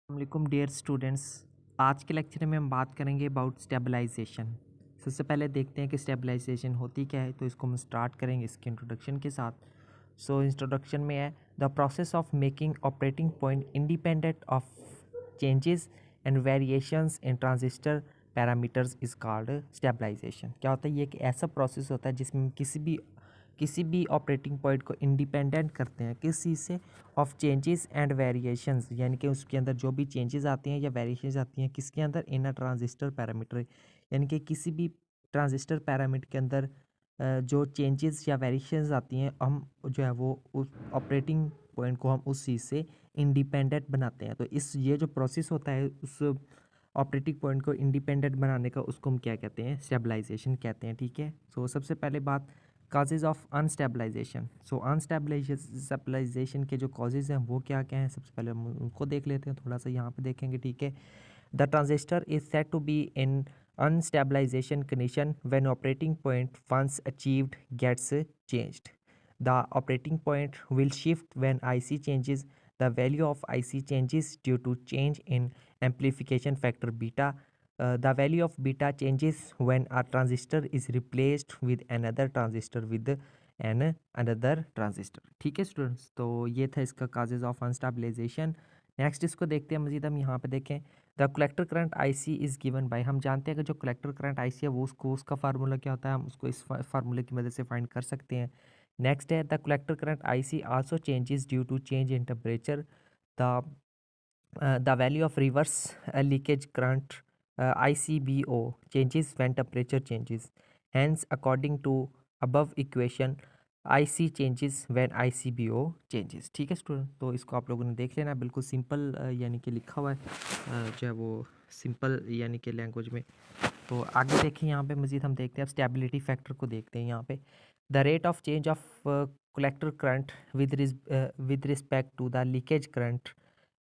वालेकुम dear students. आज के लेक्चर में हम बात करेंगे अबाउट स्टेबलाइजेशन। सबसे पहले देखते हैं कि स्टेबलाइजेशन होती क्या है, तो इसको हम स्टार्ट करेंगे इसके इंट्रोडक्शन के साथ। इंट्रोडक्शन में है the process of making operating point independent of changes and variations in transistor parameters is called stabilization. क्या होता है? ये एक ऐसा प्रोसेस होता है जिसमें किसी भी ऑपरेटिंग पॉइंट को इंडिपेंडेंट करते हैं किस चीज़ से, ऑफ चेंजेस एंड वेरिएशंस, यानी कि उसके अंदर जो भी चेंजेस आती हैं या वेरिएशंस आती हैं किसके अंदर, इन अ ट्रांजिस्टर पैरामीटर, यानी कि किसी भी ट्रांजिस्टर पैरामीटर के अंदर जो चेंजेस या वेरिएशंस आती हैं हम जो है वो उस ऑपरेटिंग पॉइंट को हम उस चीज़ से इंडिपेंडेंट बनाते हैं। तो ये जो प्रोसेस होता है उस ऑपरेटिंग पॉइंट को इंडिपेंडेंट बनाने का, उसको हम क्या कहते हैं? स्टेबलाइजेशन कहते हैं। ठीक है। सबसे पहले बात, काजेज ऑफ अनस्टेबलाइजेशन। अनस्टेबलाइजेशन के जो कॉजेज हैं वो क्या क्या हैं, सबसे पहले हम उनको देख लेते हैं, थोड़ा सा यहाँ पे देखेंगे। ठीक है। The transistor is set to be in unstabilization condition when operating point once achieved gets changed. The operating point will shift when IC changes. The value of IC changes due to change in amplification factor beta. The value of beta changes when a transistor is replaced with another transistor with another transistor. ठीक है students, तो ये था इसका causes of अनस्टेबलाइजेशन। Next इसको देखते हैं मजीद, हम यहाँ पे देखें। The collector current IC is given by, हम जानते हैं कि जो कलेक्टर करंट IC है वो उसका फार्मूला क्या होता है, हम उसको इस फार्मूले की मदद से फाइंड कर सकते हैं। नेक्स्ट है the collector current IC also changes due to change in temperature. The the value of reverse leakage current ICBO changes when temperature changes. Hence, according to above equation, IC changes when ICBO changes. ठीक है student, तो इसको आप लोगों ने देख लेना, बिल्कुल सिंपल यानी कि लिखा हुआ है जो है वो सिंपल यानी कि लैंग्वेज में। तो आगे देखें, यहाँ पे मज़ीद हम देखते हैं, अब स्टेबिलिटी फैक्टर को देखते हैं। यहाँ पे the rate of change of collector current with respect to the leakage current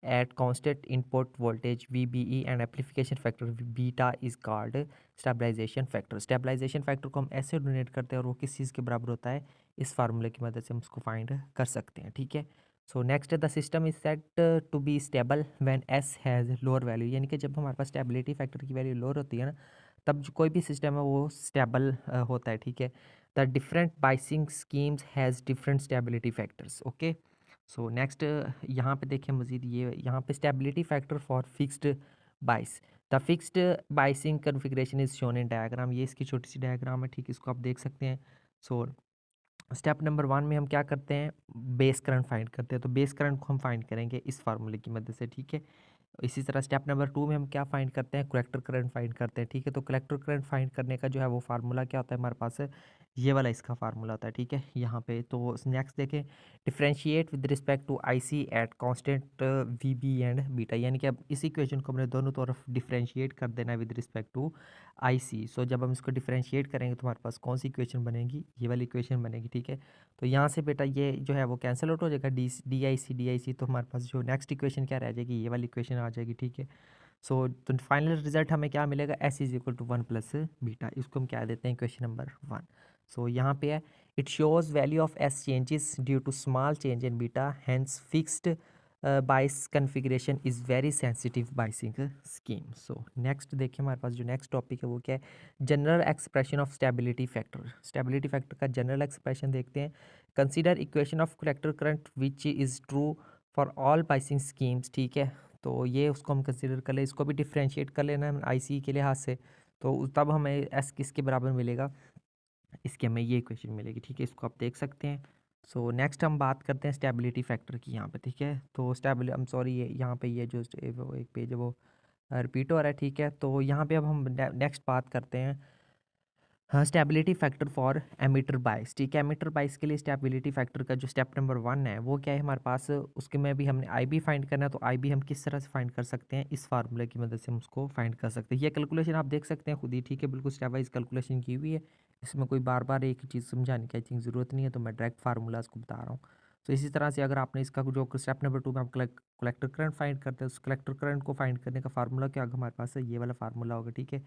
at constant input voltage VBE and amplification factor beta is called stabilization factor. Stabilization factor को हम ऐसे डोनेट करते हैं और वो किस चीज़ के बराबर होता है, इस फार्मूले की मदद से हम उसको फाइंड कर सकते हैं। ठीक है। Next the system is set to be stable when S has lower value, यानी कि जब हमारे पास स्टेबिलिटी फैक्टर की वैल्यू लोअर होती है ना, तब जो कोई भी सिस्टम है वो स्टेबल होता है। ठीक है। The different biasing schemes has different stability factors. Okay. Next यहाँ पे देखिए मज़ीद, ये यहाँ पे स्टेबिलिटी फैक्टर फॉर फिक्स्ड बाइस। The fixed biasing configuration is shown in diagram, ये इसकी छोटी सी डायग्राम है। ठीक है, इसको आप देख सकते हैं। सो स्टेप नंबर 1 में हम क्या करते हैं, बेस करंट फाइंड करते हैं। तो बेस करंट को हम फाइंड करेंगे इस फार्मूले की मदद से। ठीक है। इसी तरह स्टेप नंबर 2 में हम क्या फाइंड करते हैं, कलेक्टर करंट फाइंड करते हैं। ठीक है। तो कलेक्टर करंट फाइंड करने का जो है वो फार्मूला क्या होता है हमारे पास, ये वाला इसका फार्मूला होता है। ठीक है, यहाँ पे तो नेक्स्ट देखें, differentiate with respect to IC at constant VB and beta, यानी कि अब इस इक्वेशन को हमने दोनों तरफ डिफरेंशिएट कर देना है विद रिस्पेक्ट टू IC। जब हम इसको डिफरेंशिएट करेंगे तो हमारे पास कौन सी इक्वेशन बनेगी, ये वाली इक्वेशन बनेगी। ठीक है। तो यहाँ से बेटा ये जो है वो कैंसिल आउट हो जाएगा, DIC, तो हमारे पास जो नेक्स्ट इक्वेशन क्या रह जाएगी, ये वाली इक्वेशन आ जाएगी। ठीक है। तो फाइनल रिजल्ट हमें क्या मिलेगा, S is equal to 1 plus beta, इसको हम क्या देते हैं, क्वेश्चन नंबर 1। यहाँ पे है, it shows value of S changes due to small change in beta, hence fixed bias configuration is very sensitive biasing scheme. Next देखिए, हमारे पास जो नेक्स्ट टॉपिक है वो क्या है, general expression of stability factor. Stability factor का general expression देखते हैं। Consider equation of collector current which is true for all biasing schemes. ठीक है। तो ये उसको हम कंसीडर कर ले, इसको भी डिफ्रेंशिएट कर लेना है IC के लिहाज से, तो तब हमें S किसके बराबर मिलेगा, इसके हमें ये इक्वेशन मिलेगी। ठीक है, इसको आप देख सकते हैं। नेक्स्ट हम बात करते हैं स्टेबिलिटी फैक्टर की यहाँ पे। ठीक है। तो स्टेबिलिटी, I'm सॉरी, ये यहाँ पे ये जो वो एक पेज है वो रिपीट हो रहा है। ठीक है। तो यहाँ पे अब हम नेक्स्ट बात करते हैं, हाँ, स्टेबिलिटी फैक्टर फॉर एमीटर बाइस। ठीक है, एमीटर बाइस के लिए स्टेबिलिटी फैक्टर का जो स्टेप नंबर 1 है वो क्या है हमारे पास, उसके में भी हमने IB फाइंड करना है। तो IB हम किस तरह से फाइंड कर सकते हैं, इस फार्मूले की मदद से हम उसको फाइंड कर सकते हैं। ये कैलकुलेशन आप देख सकते हैं खुद ही। ठीक है, बिल्कुल स्टेप वाइज कैलकुलेशन की हुई है, इसमें कोई बार बार एक ही चीज़ समझाने की आई थिंक ज़रूरत नहीं है, तो मैं डायरेक्ट फार्मूलाज को बता रहा हूँ। इसी तरह से अगर आपने इसका जो स्टेप नंबर 2 में हम कलेक्टर करंट फाइंड करते हैं, उस कलेक्टर करंट को फाइंड करने का फार्मूला क्या होगा हमारे पास, ये वाला फार्मूला होगा। ठीक है।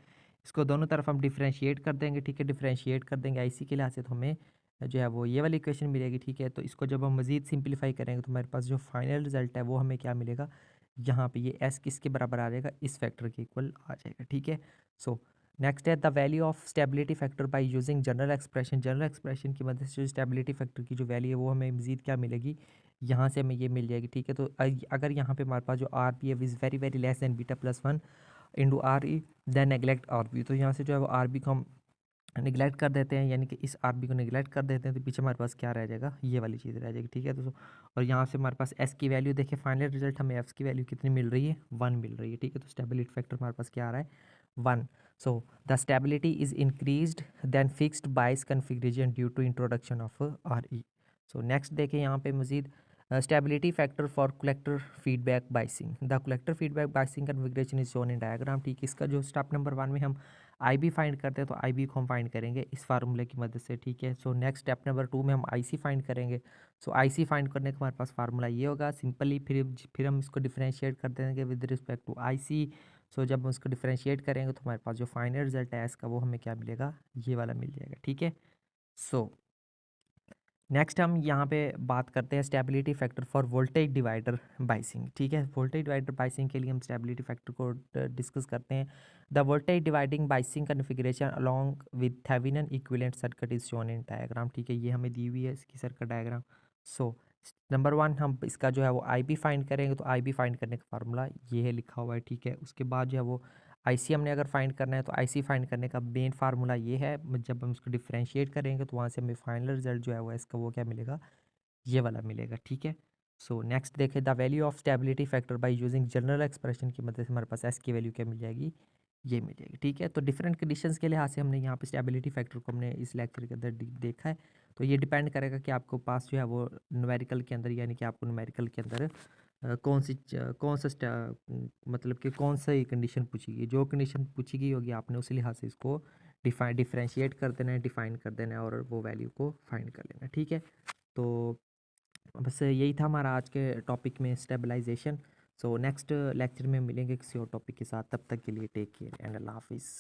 इसको दोनों तरफ हम डिफरेंशिएट कर देंगे। ठीक है, डिफरेंशिएट कर देंगे IC के लिहाज से, तो हमें जो है वो ये वाली इक्वेशन मिलेगी। ठीक है। तो इसको जब हम मज़ीद सिंप्लीफाई करेंगे तो हमारे पास जो फाइनल रिजल्ट है वो हमें क्या मिलेगा, यहाँ पे ये एस किसके बराबर आ जाएगा, इस फैक्टर के इक्वल आ जाएगा, ठीक है। सो नेक्स्ट है the value of stability factor by using general expression. General expression की मदद से जो स्टेबिलिटी फैक्टर की जो वैल्यू है वो हमें मज़ीद क्या मिलेगी, यहाँ से हमें ये मिल जाएगी, ठीक है। तो अगर यहाँ पे हमारे पास जो आर पी है is very very less than beta plus one into R E then neglect R B, तो यहाँ से जो है वो आर बी को हम निगलेक्ट कर देते हैं, यानी कि इस आर बी को निगलेक्ट कर देते हैं, तो पीछे हमारे पास क्या रह जाएगा, ये वाली चीज़ रह जाएगी, ठीक है दोस्तों। और यहाँ से हमारे पास एस की वैल्यू देखिए, फाइनल रिजल्ट हमें एफ की वैल्यू कितनी मिल रही है, 1 मिल रही है, ठीक है। तो स्टेबिलिटी फैक्टर हमारे पास क्या आ रहा है, 1। So the stability is increased then fixed bias configuration due to introduction of R E. So next देखें यहाँ पे मजीद stability factor for collector feedback biasing. The collector feedback biasing configuration is shown in diagram, ठीक है। इसका जो step number 1 में हम आई बी फाइंड करते हैं, तो आई बी को हम फाइंड करेंगे इस फार्मूले की मदद से, ठीक है। सो नेक्स्ट स्टेप नंबर 2 में हम आई सी फाइंड करेंगे। सो आई सी फाइंड करने का हमारे पास फार्मूला ये होगा सिंपली, फिर हम इसको डिफरेंशिएट कर देंगे विद रिस्पेक्ट टू आई सी। सो जब हम उसको डिफरेंशिएट करेंगे तो हमारे पास जो फाइनल रिजल्ट है इसका वो हमें क्या मिलेगा, ये वाला मिल जाएगा, ठीक है। सो नेक्स्ट हम यहाँ पे बात करते हैं stability factor for voltage divider biasing, ठीक है। वोल्टेज डिवाइडर बाइसिंग के लिए हम स्टेबिलिटी फैक्टर को डिस्कस करते हैं। The voltage dividing biasing configuration along with Thevenin equivalent circuit is shown in diagram, ठीक है। ये हमें दी हुई है इसकी सर्किट डायग्राम। सो नंबर 1 हम इसका जो है वो आई बी फाइंड करेंगे, तो आई बी फाइंड करने का फार्मूला ये है लिखा हुआ है, ठीक है। उसके बाद जो है वो आईसी हमने अगर फाइंड करना है, तो आईसी फाइंड करने का मेन फार्मूला ये है, जब हम इसको डिफरेंशिएट करेंगे तो वहाँ से हमें फाइनल रिजल्ट जो है वो इसका वो क्या मिलेगा, ये वाला मिलेगा, ठीक है। सो नेक्स्ट देखें the value of stability factor by using general expression की मदद से हमारे पास एस की वैल्यू क्या मिल जाएगी, ये मिल जाएगी, ठीक है। तो डिफरेंट कंडीशंस के लिहाज से हमने यहाँ पे स्टेबिलिटी फैक्टर को हमने इस लेक्चर के अंदर देखा है। तो ये डिपेंड करेगा कि आपको पास जो है वो न्यूमेरिकल के अंदर, यानी कि आपको न्यूमेरिकल के अंदर कौन सा मतलब कि कौन सा ये कंडीशन पूछी गई, जो कंडीशन पूछी गई होगी आपने उसी लिहाज से इसको डिफरेंशिएट कर देना है, डिफाइन कर देना है और वो वैल्यू को फाइंड कर लेना, ठीक है। तो बस यही था हमारा आज के टॉपिक में स्टेबलाइजेशन। सो नेक्स्ट लेक्चर में मिलेंगे किसी और टॉपिक के साथ, तब तक के लिए टेक केयर एंड अल्लाह हाफिज़।